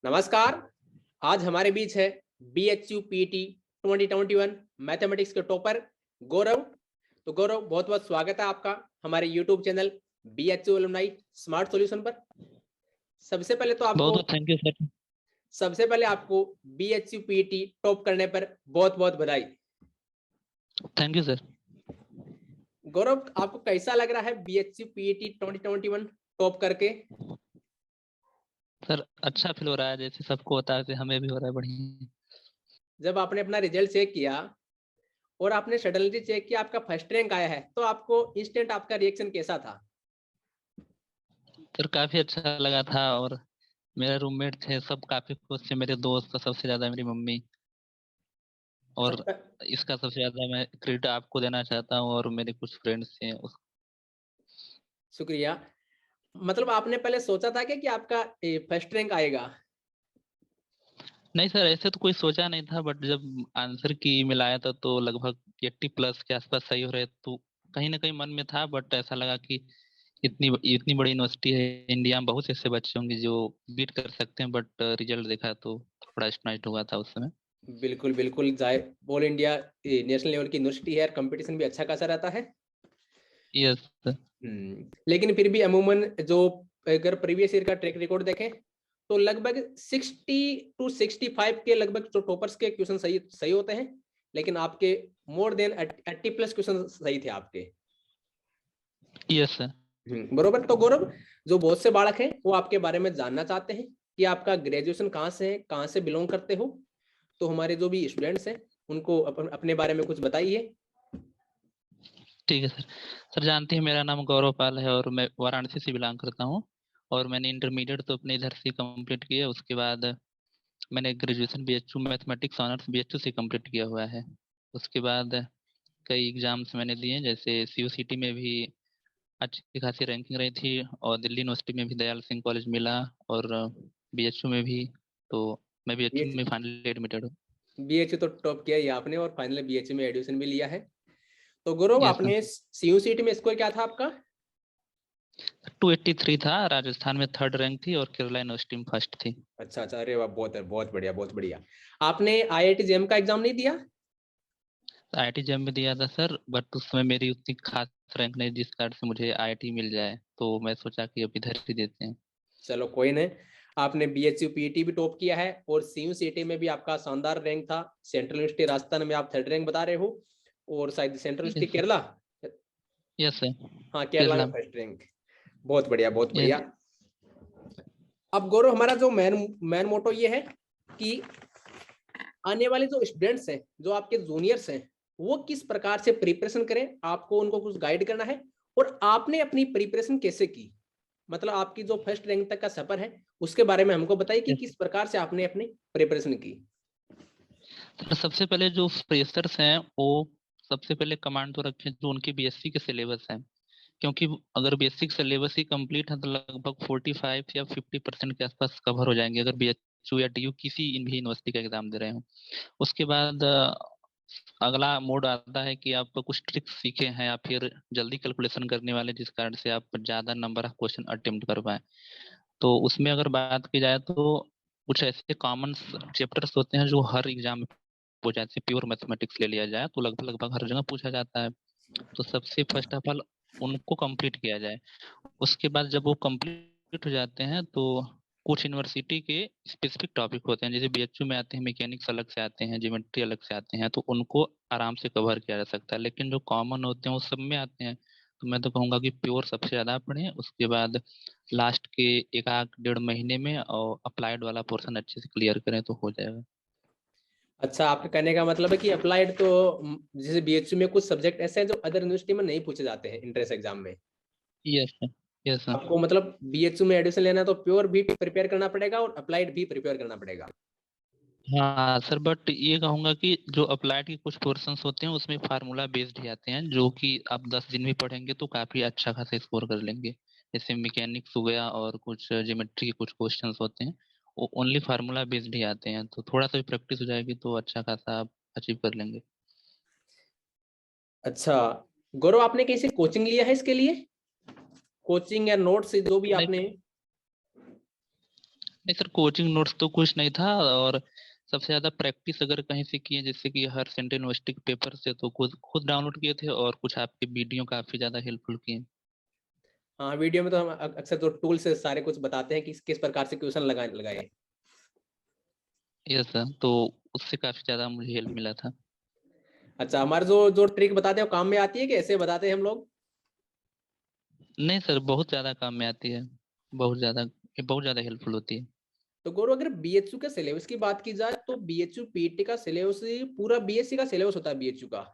नमस्कार। आज हमारे बीच है BHU PET 2021 मैथमेटिक्स के टॉपर गौरव। तो गौरव, बहुत बहुत स्वागत है आपका हमारे YouTube channel BHU alumni smart solution पर। सबसे पहले तो बहुत आपको बहुत थैंक यू सर। सबसे पहले आपको BHU PET टॉप करने पर बहुत बहुत बधाई। Thank you sir. गौरव, आपको कैसा लग रहा है BHU PET 2021 टॉप करके? सर अच्छा फील हो रहा है, जैसे सबको होता है हमें भी हो रहा है बढ़िया। जब आपने अपना रिजल्ट चेक किया और आपने सडनली चेक किया आपका फर्स्ट रैंक आया है, तो आपको इंस्टेंट आपका रिएक्शन कैसा था? सर काफी अच्छा लगा था, और मेरे रूममेट थे सब काफी खुश थे, मेरे दोस्त, सबसे ज्यादा मेरी मम्मी। और सबका इसका सबसे ज्यादा मैं क्रेडिट आपको देना चाहता हूँ, और मेरे कुछ फ्रेंड्स थे शुक्रिया। मतलब आपने पहले सोचा था कि आपका फर्स्ट रैंक आएगा? नहीं सर, ऐसे तो कोई सोचा नहीं था, बट जब आंसर की ईमेल आया था तो लगभग 80+ के आसपास सही हो रहे, तो कहीं ना कहीं मन में था, बट ऐसा लगा कि इतनी इतनी बड़ी यूनिवर्सिटी है इंडिया में, बहुत से ऐसे बच्चे होंगे जो बीट कर सकते हैं, बट रिजल्ट देखा तो थोड़ा स्टनाइज्ड हुआ था उस समय। बिल्कुल बिल्कुल, जाए ऑल इंडिया नेशनल लेवल की यूनिवर्सिटी है, कंपटीशन भी अच्छा खासा रहता है। यस। लेकिन फिर भी अमूमन जो अगर प्रीवियस ईयर का ट्रैक रिकॉर्ड देखें तो लगभग 60 to 65 के लगभग जो टॉपर्स के क्वेश्चन सही सही होते हैं, लेकिन आपके मोर देन 80+ क्वेश्चन सही थे आपके। Yes sir. बरोबर। तो गौरव, जो बहुत से बालक हैं वो आपके बारे में जानना चाहते हैं कि आपका ग्रेजुएशन कहाँ से है, कहाँ से बिलोंग करते हो। तो हमारे जो भी स्टूडेंट्स हैं उनको अपने बारे में कुछ बताइए। ठीक है सर। सर जानते हैं मेरा नाम गौरव पाल है, और मैं वाराणसी से बिलोंग करता हूँ। और मैंने इंटरमीडिएट तो अपने इधर से कंप्लीट किया, उसके बाद मैंने graduation BHU mathematics honours BHU से कंप्लीट किया हुआ है। उसके बाद कई एग्जाम्स मैंने दिए, जैसे CUCT में भी अच्छी खासी रैंकिंग रही थी, और दिल्ली यूनिवर्सिटी में भी दयाल सिंह कॉलेज मिला, और BHU में भी। तो मैं BHU में फाइनली एडमिटेड हूँ। BHU तो टॉप किया ही आपने और फाइनली BHU में एडमिशन भी लिया है। तो गौरव, यस सर। आपने CUCT में स्कोर क्या था आपका? 283 था, राजस्थान में थर्ड रैंक थी, और केरला यूनिवर्सिटी में फर्स्ट थी। अच्छा अच्छा, अरे वाह, बहुत बहुत बढ़िया बहुत बढ़िया। आपने IIT JEM का एग्जाम नहीं दिया? IIT JEM में दिया था सर, बट उसमें मेरी उतनी खास रैंक नहीं, जिस कारण से मुझे IIT मिल जाए, तो मैं सोचा कि अब इधर ही देते हैं। चलो कोई नहीं। आपने BHU PET भी टॉप किया है और CUCT में भी आपका शानदार रैंक था। सेंट्रल यूनिवर्सिटी राजस्थान में आप थर्ड रैंक बता रहे हो, और शायद central university yes sir. Kerala. Yes sir. हाँ, केरला में केरला में। First rank. बहुत बढ़िया बहुत यस। बढ़िया। अब गौरव, हमारा जो मेन मेन मोटो ये है कि आने वाले जो स्टूडेंट्स हैं, जो आपके जूनियर्स हैं, वो किस प्रकार से प्रिपरेशन करें, आपको उनको कुछ गाइड करना है। और आपने अपनी प्रिपरेशन कैसे की, मतलब आपकी जो फर्स्ट रैंक तक का सफर है उसके बारे में हमको बताइए कि यस किस प्रकार से आपने अपनी प्रिपरेशन की। सर, सबसे पहले जो फ्रेशर्स हैं वो सबसे पहले कमांड तो रखें जो उनकी BSc के सिलेबस हैं, क्योंकि अगर बेसिक सिलेबस ही कंप्लीट है तो लगभग 45 या 50% के आसपास कवर हो जाएंगे, अगर BHU या DU किसी भी यूनिवर्सिटी का एग्जाम दे रहे हो। उसके बाद अगला मोड आता है कि आप कुछ ट्रिक्स सीखे हैं, या फिर जल्दी कैलकुलेशन करने वाले, जिस कारण से आप ज्यादा नंबर ऑफ क्वेश्चन अटेम्प्ट कर पाए। तो उसमें अगर बात की जाए तो कुछ ऐसे कॉमन चैप्टर्स होते हैं जो हर एग्जाम में पूछा जाए, जैसे प्योर मैथमेटिक्स ले लिया जाए तो लगभग लगभग हर जगह पूछा जाता है। तो सबसे फर्स्ट ऑफ ऑल उनको कंप्लीट किया जाए। उसके बाद जब वो कंप्लीट हो जाते हैं तो कुछ यूनिवर्सिटी के स्पेसिफिक टॉपिक होते हैं, जैसे BHU में आते हैं मैकेनिक्स अलग से आते हैं, ज्योमेट्री अलग से आते हैं, तो उनको आराम से कवर किया जा सकता है। लेकिन जो कॉमन होते हैं वो सब में आते हैं, तो मैं तो कहूँगा कि प्योर सबसे ज़्यादा पढ़ें। उसके बाद लास्ट के एक आध डेढ़ महीने में और अप्लाइड वाला पोर्शन अच्छे से क्लियर करें तो हो जाएगा। अच्छा, आपके कहने का मतलब है कि अप्लाइड तो जैसे BHU में कुछ सब्जेक्ट ऐसे हैं जो अदर यूनिवर्सिटी में नहीं पूछे जाते हैं इंट्रेंस एग्जाम में। Yes sir. Yes sir. आपको मतलब BHU में एडमिशन लेना है तो प्योर भी प्रिपेयर करना पड़ेगा और अप्लाइड भी प्रिपेयर करना पड़ेगा। हाँ सर, बट ये कहूंगा कि जो अप्लाइड के कुछ पोर्शंस होते हैं उसमें फार्मूला बेस्ड ही आते हैं, जो कि आप 10 दिन भी पढ़ेंगे तो काफी अच्छा खासा स्कोर कर लेंगे। जैसे मैकेनिक्स हो गया, और कुछ ज्योमेट्री के कुछ क्वेश्चंस होते हैं, वो ओनली फार्मूला बेस्ड ही आते हैं, तो थोड़ा सा भी प्रैक्टिस हो जाएगी तो अच्छा खासा आप अचीव कर लेंगे। अच्छा गौरव, आपने कैसे कोचिंग लिया है इसके लिए? कोचिंग या नोट्स जो भी नहीं आपने? नहीं सर, कोचिंग नोट्स तो कुछ नहीं था, और सबसे ज्यादा प्रैक्टिस अगर कहीं से किए, जैसे कि हर सेंट्रल यूनिवर्सिटी के पेपर से, तो खुद खुद डाउनलोड किए थे, और कुछ आपके वीडियो काफी ज्यादा हेल्पफुल किए। हाँ, वीडियो में तो हम अक्सर जो टूल्स से सारे कुछ बताते हैं कि किस प्रकार से क्वेश्चन लगाए। यस सर, तो उससे काफी ज्यादा मुझे हेल्प मिला था। अच्छा, हमारे जो जो ट्रिक बताते हैं वो काम में आती है कि ऐसे बताते हैं हम लोग? नहीं सर, बहुत ज्यादा काम में आती है, बहुत ज्यादा, ये बहुत ज्यादा हेल्पफुल होती है। तो गौरव, अगर बीएचयू के सिलेबस की बात की जाए तो बीएचयू पीटी का सिलेबस पूरा बीएससी का सिलेबस होता है बीएचयू का।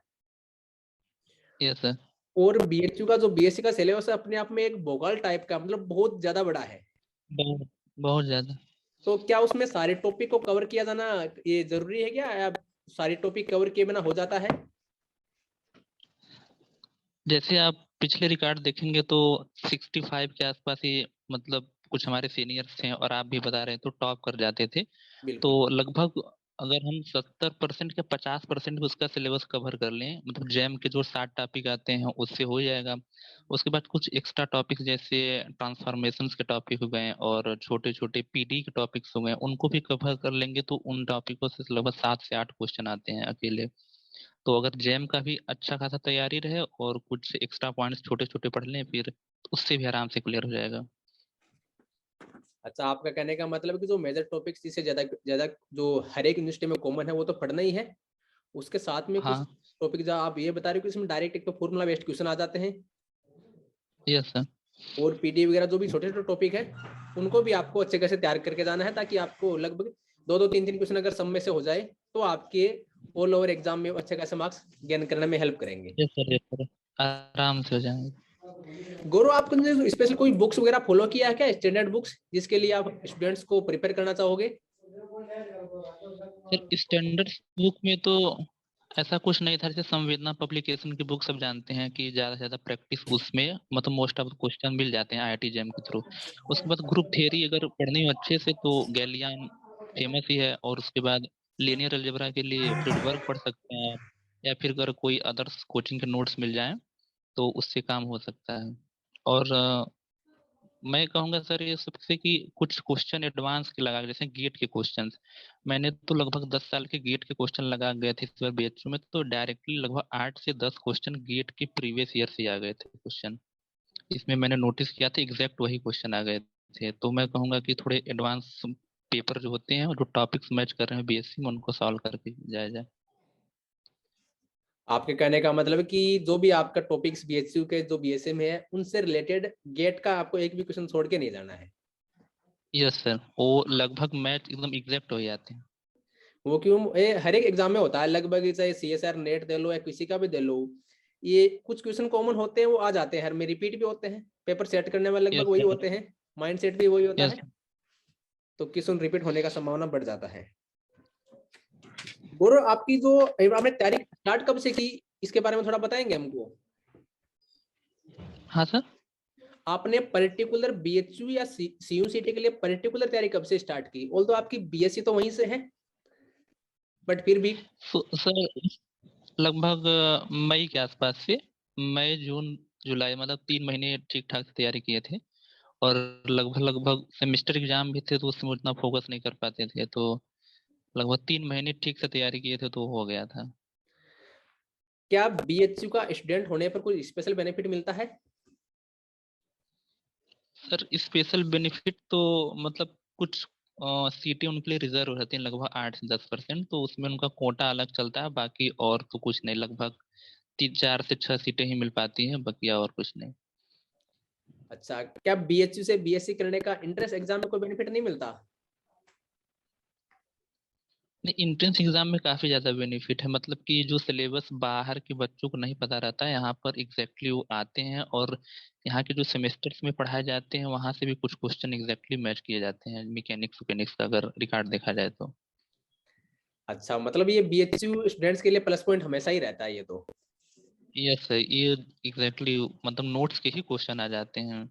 Yes sir. और बीएचयू का जो बीएससी का सिलेबस है अपने आप में एक भोकाल टाइप का, मतलब बहुत ज्यादा बड़ा है। बहुत बहुत ज्यादा। तो क्या उसमें सारे टॉपिक को कवर किया जाना ये जरूरी है क्या, या सारे टॉपिक कवर किए बिना हो जाता है? जैसे आप पिछले रिकॉर्ड देखेंगे तो 65 के आसपास ही, मतलब कुछ हमारे सीनियर्स थे और आप भी बता रहे हैं, तो टॉप कर जाते थे। तो बिल्कुल। लगभग अगर हम 70% या 50% भी उसका सिलेबस कवर कर लें, मतलब जैम के जो 60 टॉपिक आते हैं उससे हो जाएगा। उसके बाद कुछ एक्स्ट्रा टॉपिक्स जैसे ट्रांसफॉर्मेशंस के टॉपिक हो गए और छोटे छोटे पीडी के टॉपिक्स हो गए, उनको भी कवर कर लेंगे तो उन टॉपिकों से लगभग 7 से 8 क्वेश्चन आते हैं अकेले। तो अगर जैम का भी अच्छा खासा तैयारी रहे और कुछ एक्स्ट्रा पॉइंट्स छोटे छोटे पढ़ लें फिर, तो उससे भी आराम से क्लियर हो जाएगा। अच्छा, आपका कहने का मतलब है कि जो मेजर टॉपिक्स जिससे ज्यादा ज्यादा जो हर एक यूनिवर्सिटी में कॉमन है वो तो पढ़ना ही है। उसके साथ में कुछ हाँ। टॉपिक जो आप ये बता रहे हो कि इसमें डायरेक्ट एक तो फॉर्मूला बेस्ड क्वेश्चन आ जाते हैं, यस सर। और पीडी वगैरह जो भी छोटे छोटे टॉपिक है उनको भी आपको अच्छे कैसे तैयार करके जाना है, ताकि आपको लगभग दो दो तीन तीन क्वेश्चन अगर सब में से हो जाए तो आपके ऑल ओवर एग्जाम में अच्छे खासे मार्क्स गेन करने में हेल्प करेंगे। यस सर, यस सर, आराम से हो जाएंगे। गौरव, आपने स्पेशल कोई बुक्स वगैरह फॉलो किया है क्या, स्टैंडर्ड बुक्स जिसके लिए आप स्टूडेंट्स को प्रिपेयर करना चाहोगे? सर स्टैंडर्ड बुक में तो ऐसा कुछ नहीं था, जैसे संवेदना पब्लिकेशन की बुक सब जानते हैं कि ज्यादा से ज्यादा प्रैक्टिस उसमें, मतलब मोस्ट ऑफ क्वेश्चन मिल जाते हैं आईआईटी जेम के थ्रू। उसके बाद ग्रुप थियरी अगर पढ़नी हो अच्छे से तो गैलियन फेमस ही है, और उसके बाद लीनियर अलजेब्रा के लिए फ्रीडवर्क पढ़ सकते हैं आप, या फिर अगर कोई अदर्स कोचिंग के नोट्स मिल जाए तो उससे काम हो सकता है। और मैं कहूंगा सर ये सबसे कि कुछ क्वेश्चन एडवांस के लगा के, जैसे गेट के क्वेश्चंस, मैंने तो लगभग 10 साल के गेट के क्वेश्चन लगा गए थे इस बार बीएचयू में, तो डायरेक्टली लगभग 8 से 10 क्वेश्चन गेट के प्रीवियस ईयर से आ गए थे क्वेश्चन। इसमें मैंने नोटिस किया था एग्जैक्ट वही क्वेश्चन आ गए थे। तो मैं कहूंगा कि थोड़े एडवांस पेपर जो होते हैं और जो टॉपिक्स मैच कर रहे हैं बीएससी में, उनको सॉल्व करके जाया जाए। आपके कहने का मतलब है कि जो भी आपका टॉपिक्स बीएचयू के जो बीएसए में है उनसे रिलेटेड गेट का आपको एक भी क्वेश्चन छोड़ के नहीं जाना है। यस सर, वो लगभग मैच एकदम एग्जैक्ट हो जाते हैं। वो क्यों, ये हर एक एग्जाम में होता है लगभग, चाहे सीएसआर नेट दे लो या किसी का भी दे लो, ये कुछ क्वेश्चन कॉमन होते हैं वो आ जाते हैं, हर में रिपीट भी होते हैं, पेपर सेट करने में लगभग यस वही सर। होते हैं, माइंड सेट भी वही होता यस। है। तो क्वेश्चन रिपीट होने का संभावना बढ़ जाता है। गौरव, आपकी जो आपने तैयारी स्टार्ट कब से की, इसके बारे में थोड़ा बताएंगे हमको? हाँ सर। आपने पर्टिकुलर बीएचयू या सीयूसीटी के लिए पर्टिकुलर तैयारी कब से स्टार्ट की? ऑल्दो आपकी बीएससी तो वहीं से है, बट फिर भी। सर लगभग मई के आसपास से, मई जून जुलाई, मतलब 3 महीने ठीक ठाक से तैयारी किए थे। और लगभग लगभग सेमेस्टर एग्जाम भी थे तो उसमें उतना फोकस नहीं कर पाते थे, तो लगभग 3 महीने ठीक से तैयारी किए थे तो हो गया था। क्या बीएचयू का स्टूडेंट होने पर कोई स्पेशल बेनिफिट मिलता है? सर स्पेशल बेनिफिट तो मतलब कुछ सीटें उनके लिए रिजर्व रहती हैं, लगभग 8 से 10%, तो उसमें उनका कोटा अलग चलता है, बाकी और तो कुछ नहीं, लगभग 3 4 से 6 सीटें ही मिल पाती हैं, बाकी और कुछ नहीं। अच्छा, क्या बीएचयू से बीएससी करने का इंट्रेंस एग्जाम में कोई बेनिफिट नहीं मिलता? नहीं, एंट्रेंस एग्जाम में काफी ज्यादा बेनिफिट है, मतलब कि जो सिलेबस बाहर के बच्चों को नहीं पता रहता है, यहाँ पर एग्जैक्टली वो आते हैं, और यहाँ के जो सेमेस्टर्स में पढ़ाए जाते हैं वहां से भी कुछ क्वेश्चन एग्जैक्टली मैच किए जाते हैं, मैकेनिक्स वैकेनिक्स का अगर रिकॉर्ड देखा जाए तो। अच्छा, मतलब ये बीएचयू स्टूडेंट्स के लिए प्लस पॉइंट हमेशा ही रहता है ये तो। यस सर, ये एग्जैक्टली मतलब नोट्स के ही क्वेश्चन आ जाते हैं।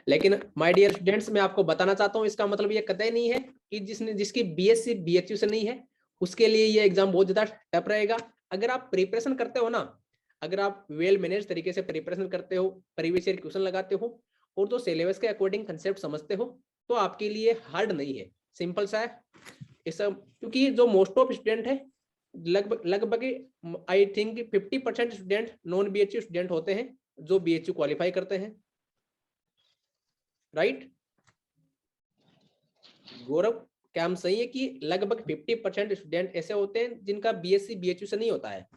लेकिन माय डियर स्टूडेंट्स, मैं आपको बताना चाहता हूँ इसका मतलब ये कतई नहीं है कि जिसकी बीएससी बीएचयू से नहीं है उसके लिए ये एग्जाम बहुत ज्यादा टफ रहेगा। अगर आप प्रिपरेशन करते हो ना, अगर आप वेल मैनेज तरीके से प्रिपरेशन करते हो, प्रीवियस ईयर क्वेश्चन लगाते हो और तो सिलेबस के अकॉर्डिंग कंसेप्ट समझते हो, तो आपके लिए हार्ड नहीं है, सिंपल सा है इस, क्योंकि जो मोस्ट ऑफ स्टूडेंट है लगभग लगभग I think 50% student non BHU student होते हैं जो बीएचयू क्वालिफाई करते हैं, राइट गौरव? क्या हम सही है कि लगभग 50% स्टूडेंट ऐसे होते हैं जिनका बीएससी बीएचयू से नहीं होता है?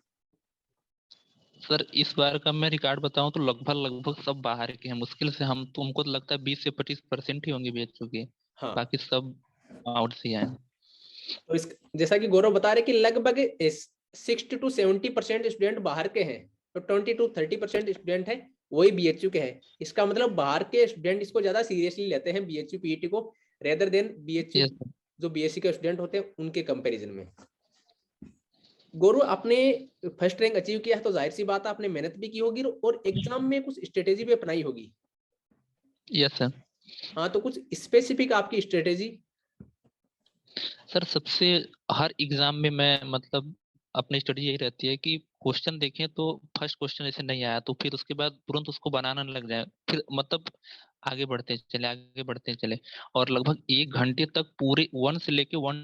सर इस बार का मैं रिकॉर्ड बताऊं तो लगभग लगभग सब बाहर के हैं, मुश्किल से हम तुमको तो लगता है 20 से 25% ही होंगे बीएचयू के, हाँ, बाकी सब आउट से आए। तो इस जैसा कि गौरव बता रहे कि लगभग 60 to 70% स्टूडेंट बाहर के हैं, तो 20 to 30% स्टूडेंट है वही बीएचयू के हैं। इसका मतलब बाहर के स्टूडेंट इसको ज्यादा सीरियसली लेते हैं बीएचयू पीईटी को, rather than BHU yes sir. जो बीएससी के स्टूडेंट होते हैं उनके कंपैरिजन में। गौरव, आपने फर्स्ट रैंक अचीव किया है तो जाहिर सी बात है आपने मेहनत भी की होगी और एग्जाम में कुछ स्ट्रेटेजी भी अपनाई होगी। Yes sir. हाँ, तो कुछ स्पेसिफिक आपकी स्ट्रेटेजी? सर सबसे हर एग्जाम में मैं मतलब अपनी स्टडी यही रहती है कि क्वेश्चन देखें तो फर्स्ट क्वेश्चन ऐसे नहीं आया तो फिर उसके बाद तुरंत उसको बनाना न लग जाए, फिर मतलब आगे बढ़ते चले और लगभग 1 घंटे तक पूरे 1 से लेके 1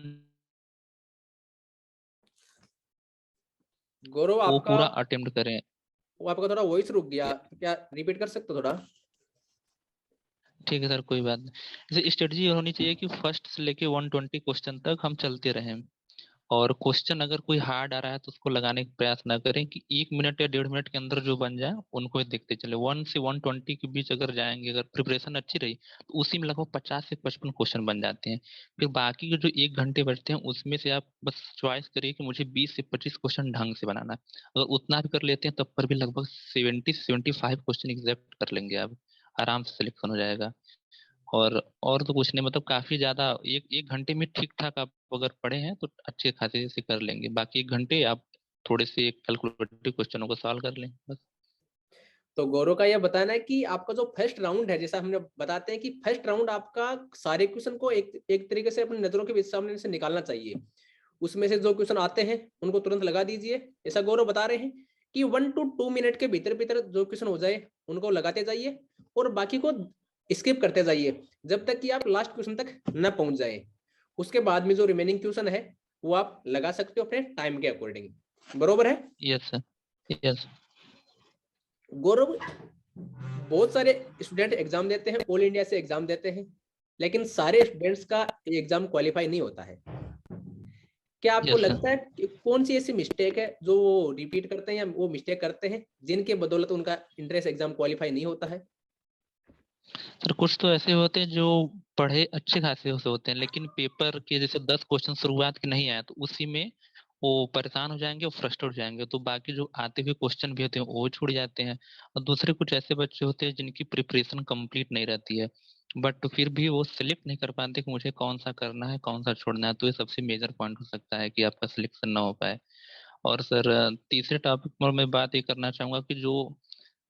गौरव वो आपका पूरा अटेम्प्ट करें। थोड़ा वॉइस रुक गया, क्या रिपीट कर सकते हो थोड़ा? ठीक है सर, कोई बात नहीं। जैसे स्ट्रेटजी ये होनी चाहिए कि फर्स्ट से लेके 120 क्वेश्चन तक हम चलते रहें और क्वेश्चन अगर कोई हार्ड आ रहा है तो उसको लगाने का प्रयास ना करें कि 1 मिनट या 1.5 मिनट के अंदर जो बन जाए उनको ही देखते चले। 1 से 120 के बीच अगर जाएंगे, अगर प्रिपरेशन अच्छी रही तो उसी में लगभग 50 से 55 क्वेश्चन बन जाते हैं। फिर बाकी के जो 1 घंटे बचते हैं उसमें से आप बस चॉइस करिए कि मुझे 20 से 25 क्वेश्चन ढंग से बनाना है। अगर उतना भी कर लेते हैं तब पर भी लगभग 70 से 75 क्वेश्चन एग्जैक्ट कर लेंगे आप, आराम से सिलेक्शन हो जाएगा। और तो कुछ नहीं, मतलब काफी ज्यादा एक एक घंटे में ठीक ठाक आप अगर पढ़े हैं तो अच्छे खासे से कर लेंगे, बाकी 1 घंटे आप थोड़े से कैलकुलेटिव क्वेश्चनों को सॉल्व कर लें बस। तो गौरव का यह बताना है कि आपका जो फर्स्ट राउंड है, जैसा हमने बताते हैं कि फर्स्ट राउंड आपका सारे क्वेश्चन को एक एक तरीके से अपनी नजरों के सामने से निकालना चाहिए। उसमें से जो क्वेश्चन आते हैं उनको तुरंत लगा दीजिए। ऐसा गौरव बता रहे हैं कि 1 to 2 मिनट के भीतर भीतर जो क्वेश्चन हो जाए उनको लगाते जाइए और बाकी को स्किप करते जाइए जब तक कि आप लास्ट क्वेश्चन तक न पहुंच जाए। उसके बाद में जो रिमेनिंग क्वेश्चन है वो आप लगा सकते हो अपने टाइम के अकॉर्डिंग। बरोबर है यस सर। यस। गौरव? बहुत सारे स्टूडेंट एग्जाम देते हैं, ऑल इंडिया से एग्जाम देते हैं, लेकिन सारे स्टूडेंट्स का एग्जाम क्वालिफाई नहीं होता है। क्या आपको यस सर। लगता है कि कौन सी ऐसी मिस्टेक है जो वो रिपीट करते हैं या वो मिस्टेक करते हैं जिनके बदौलत उनका इंट्रेंस एग्जाम क्वालिफाई नहीं होता है? सर कुछ तो ऐसे होते हैं जो पढ़े अच्छे खासे से होते हैं लेकिन पेपर के जैसे 10 क्वेश्चन शुरुआत के नहीं आए तो उसी में वो परेशान हो जाएंगे और फ्रस्ट्रेट हो जाएंगे, तो बाकी जो आते हुए क्वेश्चन भी होते हैं वो छूट जाते हैं। और दूसरे कुछ ऐसे बच्चे होते हैं जिनकी प्रिपरेशन कंप्लीट नहीं रहती है बट फिर भी वो सिलेक्ट नहीं कर पाते कि मुझे कौन सा करना है कौन सा छोड़ना है, तो ये सबसे मेजर पॉइंट हो सकता है कि आपका सिलेक्शन ना हो पाए। और सर तीसरे टॉपिक पर मैं बात ये करना चाहूंगा कि जो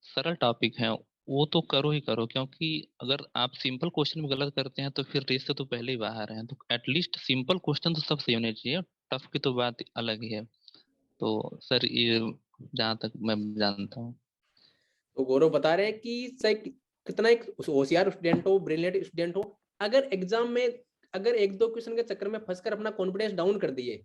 सरल टॉपिक है वो तो करो ही करो, क्योंकि अगर आप सिंपल क्वेश्चन में गलत करते हैं तो फिर रेस से तो पहले ही बाहर हैं, तो एटलीस्ट सिंपल क्वेश्चन तो सब सही होने चाहिए, टफ की तो बात अलग ही है। तो सर ये जहाँ तक मैं जानता हूँ। तो गौरव बता रहे हैं कि चाहे कितना एक होशियार स्टूडेंट हो, ब्रिलियंट स्टूडेंट हो, अगर एग्जाम में अगर एक दो क्वेश्चन के चक्कर में फंसकर अपना कॉन्फिडेंस डाउन कर दिए,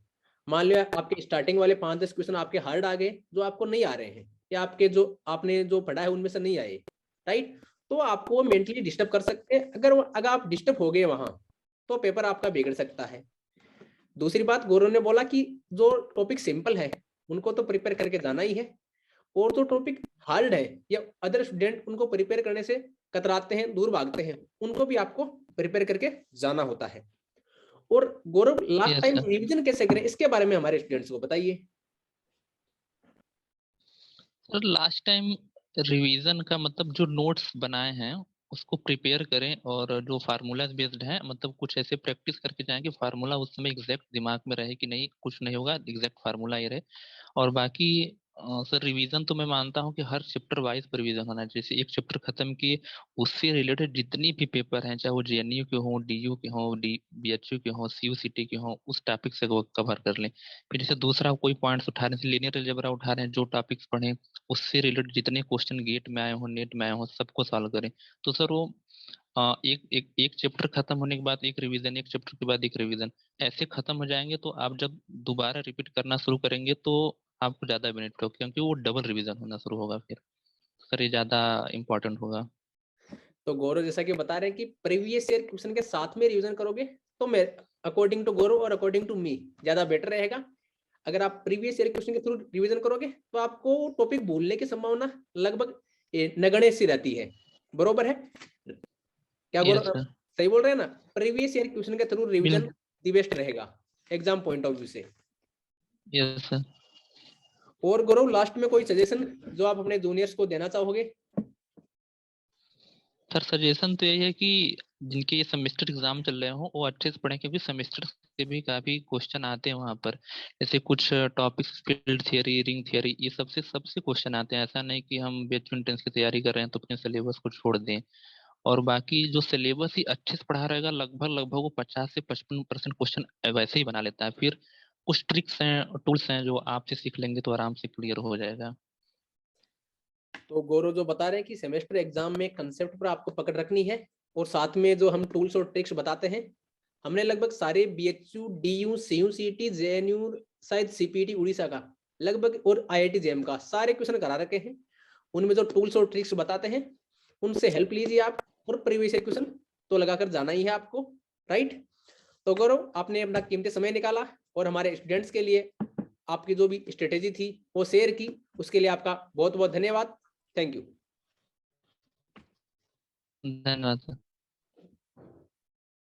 मान लिया आपके स्टार्टिंग वाले 5-10 क्वेश्चन आपके हार्ड आ गए जो आपको नहीं आ रहे हैं या आपके जो आपने जो पढ़ा है उनमें से नहीं आए, राइट, तो आपको मेंटली डिस्टर्ब कर सकते हैं। अगर आप डिस्टर्ब हो गए वहां तो पेपर आपका बिगड़ सकता है। दूसरी बात गौरव ने बोला कि जो टॉपिक सिंपल है उनको तो प्रिपेयर करके जाना ही है, और जो टॉपिक हार्ड है या अदर स्टूडेंट उनको प्रिपेयर करने से कतराते हैं, दूर भागते हैं, उनको भी आपको प्रिपेयर करके जाना होता है। और Gaurav, last yes time sir. Revision कैसे करें इसके बारे में हमारे स्टूडेंट्स को बताइए। सर लास्ट टाइम रिवीजन का मतलब जो नोट्स बनाए हैं उसको प्रिपेयर करें और जो फार्मूलाज बेस्ड है मतलब कुछ ऐसे प्रैक्टिस करके जाएं कि फार्मूला उस समय एग्जैक्ट दिमाग में रहे कि नहीं कुछ नहीं होगा, एग्जैक्ट फार्मूला ये रहे। और बाकी सर रिवीजन तो मैं मानता हूँ कि हर चैप्टर वाइज पर रिवीजन होना चाहिए, जैसे एक चैप्टर खत्म किए उससे रिलेटेड जितनी भी पेपर हैं चाहे वो जेएनयू के हों, डीयू के हों, डी बीएचयू के हों, सीयूसीटी के हों, उस टॉपिक से वो कवर कर लें। फिर जैसे दूसरा कोई पॉइंट्स उठा रहे हैं, लीनियर अलजेब्रा उठा रहे हैं, जो टॉपिक्स पढ़े उससे रिलेटेड जितने क्वेश्चन गेट में आए हों नेट में आए हों सबको सॉल्व करें। तो सर वो एक चैप्टर खत्म होने के बाद एक रिवीजन, एक चैप्टर के बाद एक रिवीजन, ऐसे खत्म हो जाएंगे तो आप जब दोबारा रिपीट करना शुरू करेंगे तो आपको ज्यादा बेनिफिट होगा, क्योंकि वो डबल रिवीजन होना शुरू होगा फिर। सर ये ज्यादा इम्पोर्टेंट होगा। तो गौरव जैसा कि बता रहे हैं कि प्रीवियस ईयर क्वेश्चन के साथ में रिवीजन करोगे तो मैं अकॉर्डिंग टू गौरव और अकॉर्डिंग टू मी ज्यादा बेटर रहेगा। अगर आप प्रीवियस ईयर क्वेश्चन के थ्रू रिवीजन करोगे तो आपको टॉपिक भूलने की संभावना लगभग नगण्य सी रहती है। बरोबर है क्या यस गौरव? सर। सही बोल रहे हैं ना? प्रीवियस ईयर क्वेश्चन के through bill revision the best रहेगा एग्जाम पॉइंट ऑफ व्यू से। Yes sir. और गौरव लास्ट में कोई सजेशन जो आप अपने जूनियर्स को देना चाहोगे? सर सजेशन तो यही है कि जिनके ये सेमेस्टर एग्जाम चल रहे हो वो अच्छे से पढ़ें, क्योंकि सेमेस्टर से भी काफी क्वेश्चन आते हैं वहाँ पर। जैसे कुछ topics, field theory, ring theory, ये सबसे क्वेश्चन आते हैं। ऐसा नहीं कि हम बैच एंट्रेंस की तैयारी कर रहे हैं तो अपने सिलेबस को छोड़ दें। और बाकी जो सिलेबस ही अच्छे से पढ़ा रहेगा, लगभग लगभग वो 50 से 55% क्वेश्चन वैसे ही बना लेता है। फिर कुछ ट्रिक्स हैं, टूल्स हैं जो आपसे सीख लेंगे तो आराम से क्लियर हो जाएगा। तो गौरव जो बता रहे हैं कि सेमेस्टर एग्जाम में कंसेप्ट पर आपको पकड़ रखनी है और साथ में जो हम टूल्स और ट्रिक्स बताते हैं, हमने लगभग सारे BHU, DU, CU, CET, JNU, शायद सीपीटी उड़ीसा का लगभग और आईआईटी जेएम का सारे क्वेश्चन करा रखे हैं। उनमें जो टूल्स और ट्रिक्स बताते हैं उनसे हेल्प लीजिए आप, और प्रीवियस ईयर क्वेश्चन तो लगाकर जाना ही है आपको, राइट? तो गौरव आपने अपना कीमती समय निकाला और हमारे स्टूडेंट्स के लिए आपकी जो भी स्ट्रेटेजी थी वो शेयर की, उसके लिए आपका बहुत बहुत धन्यवाद। Thank you. धन्यवाद सर।